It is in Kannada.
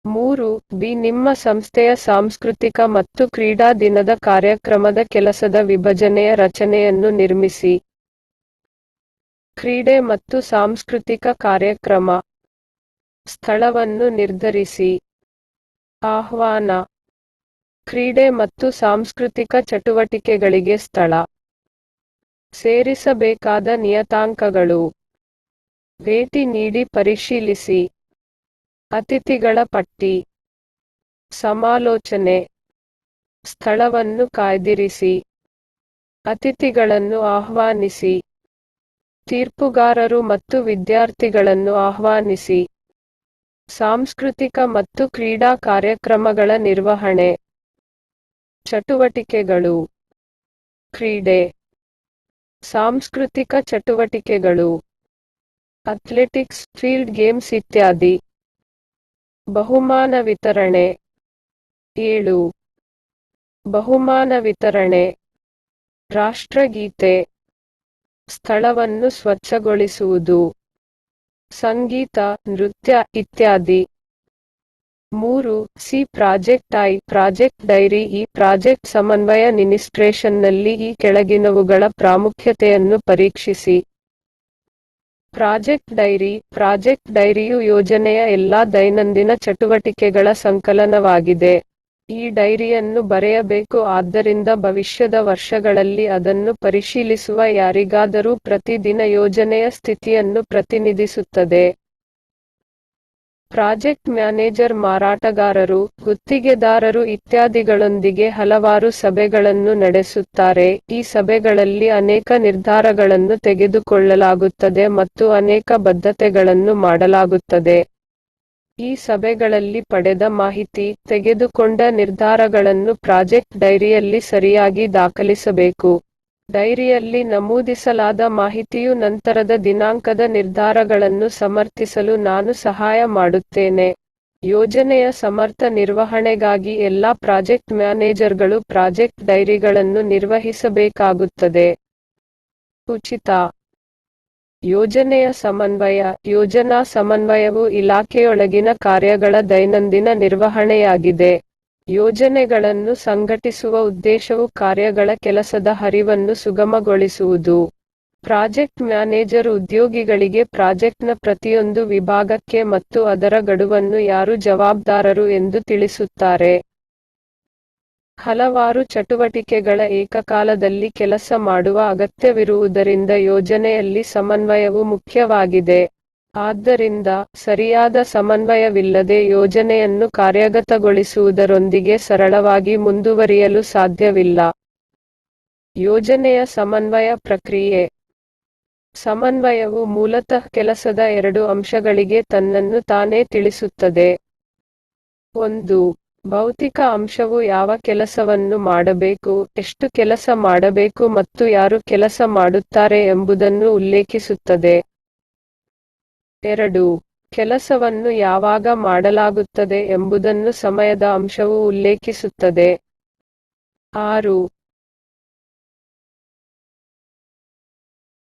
3. ನಿಮ್ಮ ಸಂಸ್ಥೆಯ ಸಾಂಸ್ಕೃತಿಕ ಮತ್ತು ಕ್ರೀಡಾ ದಿನದ ಕಾರ್ಯಕ್ರಮದ ಕೆಲಸದ ವಿಭಜನೆಯ ರಚನೆಯನ್ನು ನಿರ್ಮಿಸಿ. ಕ್ರೀಡೆ ಮತ್ತು ಸಾಂಸ್ಕೃತಿಕ ಕಾರ್ಯಕ್ರಮ. ಸ್ಥಳವನ್ನು ನಿರ್ಧರಿಸಿ. ಆಹ್ವಾನ. ಕ್ರೀಡೆ ಮತ್ತು ಸಾಂಸ್ಕೃತಿಕ ಚಟುವಟಿಕೆಗಳಿಗೆ ಸ್ಥಳ. ಸೇರಿಸಬೇಕಾದ ನಿಯತಾಂಕಗಳು. ಭೇಟಿ ನೀಡಿ ಪರಿಶೀಲಿಸಿ. ಅತಿಥಿಗಳ ಪಟ್ಟಿ. ಸಮಾಲೋಚನೆ. ಸ್ಥಳವನ್ನು ಕಾಯ್ದಿರಿಸಿ. ಅತಿಥಿಗಳನ್ನು ಆಹ್ವಾನಿಸಿ. ತೀರ್ಪುಗಾರರು ಮತ್ತು ವಿದ್ಯಾರ್ಥಿಗಳನ್ನು ಆಹ್ವಾನಿಸಿ. ಸಾಂಸ್ಕೃತಿಕ ಮತ್ತು ಕ್ರೀಡಾ ಕಾರ್ಯಕ್ರಮಗಳ ನಿರ್ವಹಣೆ. ಚಟುವಟಿಕೆಗಳು. ಕ್ರೀಡೆ. ಸಾಂಸ್ಕೃತಿಕ ಚಟುವಟಿಕೆಗಳು. ಅಥ್ಲೆಟಿಕ್ಸ್, ಫೀಲ್ಡ್ ಗೇಮ್ಸ್ ಇತ್ಯಾದಿ. ಬಹುಮಾನ ವಿತರಣೆ. 7. ಬಹುಮಾನ ವಿತರಣೆ. ರಾಷ್ಟ್ರಗೀತೆ. ಸ್ಥಳವನ್ನು ಸ್ವಚ್ಛಗೊಳಿಸುವುದು. ಸಂಗೀತ, ನೃತ್ಯ ಇತ್ಯಾದಿ. 3. Project I project dairy. ಈ ಪ್ರಾಜೆಕ್ಟ್ ಸಮನ್ವಯ ಅಡ್ಮಿನಿಸ್ಟ್ರೇಷನ್ನಲ್ಲಿ ಈ ಕೆಳಗಿನವುಗಳ ಪ್ರಾಮುಖ್ಯತೆಯನ್ನು ಪರೀಕ್ಷಿಸಿ. Project dairy. ಪ್ರಾಜೆಕ್ಟ್ ಡೈರಿಯು ಯೋಜನೆಯ ಎಲ್ಲಾ ದೈನಂದಿನ ಚಟುವಟಿಕೆಗಳ ಸಂಕಲನವಾಗಿದೆ. ಈ ಡೈರಿಯನ್ನು ಬರೆಯಬೇಕು, ಆದ್ದರಿಂದ ಭವಿಷ್ಯದ ವರ್ಷಗಳಲ್ಲಿ ಅದನ್ನು ಪರಿಶೀಲಿಸುವ ಯಾರಿಗಾದರೂ ಪ್ರತಿ ದಿನ ಯೋಜನೆಯ ಸ್ಥಿತಿಯನ್ನು ಪ್ರತಿನಿಧಿಸುತ್ತದೆ. ಪ್ರಾಜೆಕ್ಟ್ ಮ್ಯಾನೇಜರ್ ಮಾರಾಟಗಾರರು, ಗುತ್ತಿಗೆದಾರರು ಇತ್ಯಾದಿಗಳೊಂದಿಗೆ ಹಲವಾರು ಸಭೆಗಳನ್ನು ನಡೆಸುತ್ತಾರೆ. ಈ ಸಭೆಗಳಲ್ಲಿ ಅನೇಕ ನಿರ್ಧಾರಗಳನ್ನು ತೆಗೆದುಕೊಳ್ಳಲಾಗುತ್ತದೆ ಮತ್ತು ಅನೇಕ ಬದ್ಧತೆಗಳನ್ನು ಮಾಡಲಾಗುತ್ತದೆ. ಈ ಸಭೆಗಳಲ್ಲಿ ಪಡೆದ ಮಾಹಿತಿ, ತೆಗೆದುಕೊಂಡ ನಿರ್ಧಾರಗಳನ್ನು ಪ್ರಾಜೆಕ್ಟ್ ಡೈರಿಯಲ್ಲಿ ಸರಿಯಾಗಿ ದಾಖಲಿಸಬೇಕು. ಡೈರಿಯಲ್ಲಿ ನಮೂದಿಸಲಾದ ಮಾಹಿತಿಯು ನಂತರದ ದಿನಾಂಕದ ನಿರ್ಧಾರಗಳನ್ನು ಸಮರ್ಥಿಸಲು ನಾನು ಸಹಾಯ ಮಾಡುತ್ತೇನೆ. ಯೋಜನೆಯ ಸಮರ್ಥ ನಿರ್ವಹಣೆಗಾಗಿ ಎಲ್ಲಾ ಪ್ರಾಜೆಕ್ಟ್ ಮ್ಯಾನೇಜರ್ಗಳು ಪ್ರಾಜೆಕ್ಟ್ ಡೈರಿಗಳನ್ನು ನಿರ್ವಹಿಸಬೇಕಾಗುತ್ತದೆ. ಉಚಿತ. ಯೋಜನೆಯ ಸಮನ್ವಯ. ಯೋಜನಾ ಸಮನ್ವಯವು ಇಲಾಖೆಯೊಳಗಿನ ಕಾರ್ಯಗಳ ದೈನಂದಿನ ನಿರ್ವಹಣೆಯಾಗಿದೆ. ಯೋಜನೆಗಳನ್ನು ಸಂಘಟಿಸುವ ಉದ್ದೇಶವು ಕಾರ್ಯಗಳ ಕೆಲಸದ ಹರಿವನ್ನು ಸುಗಮಗೊಳಿಸುವುದು. ಪ್ರಾಜೆಕ್ಟ್ ಮ್ಯಾನೇಜರ್ ಉದ್ಯೋಗಿಗಳಿಗೆ ಪ್ರಾಜೆಕ್ಟ್ನ ಪ್ರತಿಯೊಂದು ವಿಭಾಗಕ್ಕೆ ಮತ್ತು ಅದರ ಗಡುವನ್ನು ಯಾರು ಜವಾಬ್ದಾರರು ಎಂದು ತಿಳಿಸುತ್ತಾರೆ. ಹಲವಾರು ಚಟುವಟಿಕೆಗಳ ಏಕಕಾಲದಲ್ಲಿ ಕೆಲಸ ಮಾಡುವ ಅಗತ್ಯವಿರುವುದರಿಂದ ಯೋಜನೆಯಲ್ಲಿ ಸಮನ್ವಯವು ಮುಖ್ಯವಾಗಿದೆ. ಆದ್ದರಿಂದ, ಸರಿಯಾದ ಸಮನ್ವಯವಿಲ್ಲದೆ ಯೋಜನೆಯನ್ನು ಕಾರ್ಯಗತಗೊಳಿಸುವುದರೊಂದಿಗೆ ಸರಳವಾಗಿ ಮುಂದುವರಿಯಲು ಸಾಧ್ಯವಿಲ್ಲ. ಯೋಜನೆಯ ಸಮನ್ವಯ ಪ್ರಕ್ರಿಯೆ. ಸಮನ್ವಯವು ಮೂಲತಃ ಕೆಲಸದ 2 ಅಂಶಗಳಿಗೆ ತನ್ನನ್ನು ತಾನೇ ತಿಳಿಸುತ್ತದೆ. 1. ಭೌತಿಕ ಅಂಶವು ಯಾವ ಕೆಲಸವನ್ನು ಮಾಡಬೇಕು, ಎಷ್ಟು ಕೆಲಸ ಮಾಡಬೇಕು ಮತ್ತು ಯಾರು ಕೆಲಸ ಮಾಡುತ್ತಾರೆ ಎಂಬುದನ್ನು ಉಲ್ಲೇಖಿಸುತ್ತದೆ. 2. ಕೆಲಸವನ್ನು ಯಾವಾಗ ಮಾಡಲಾಗುತ್ತದೆ ಎಂಬುದನ್ನು ಸಮಯದ ಅಂಶವು ಉಲ್ಲೇಖಿಸುತ್ತದೆ. 6.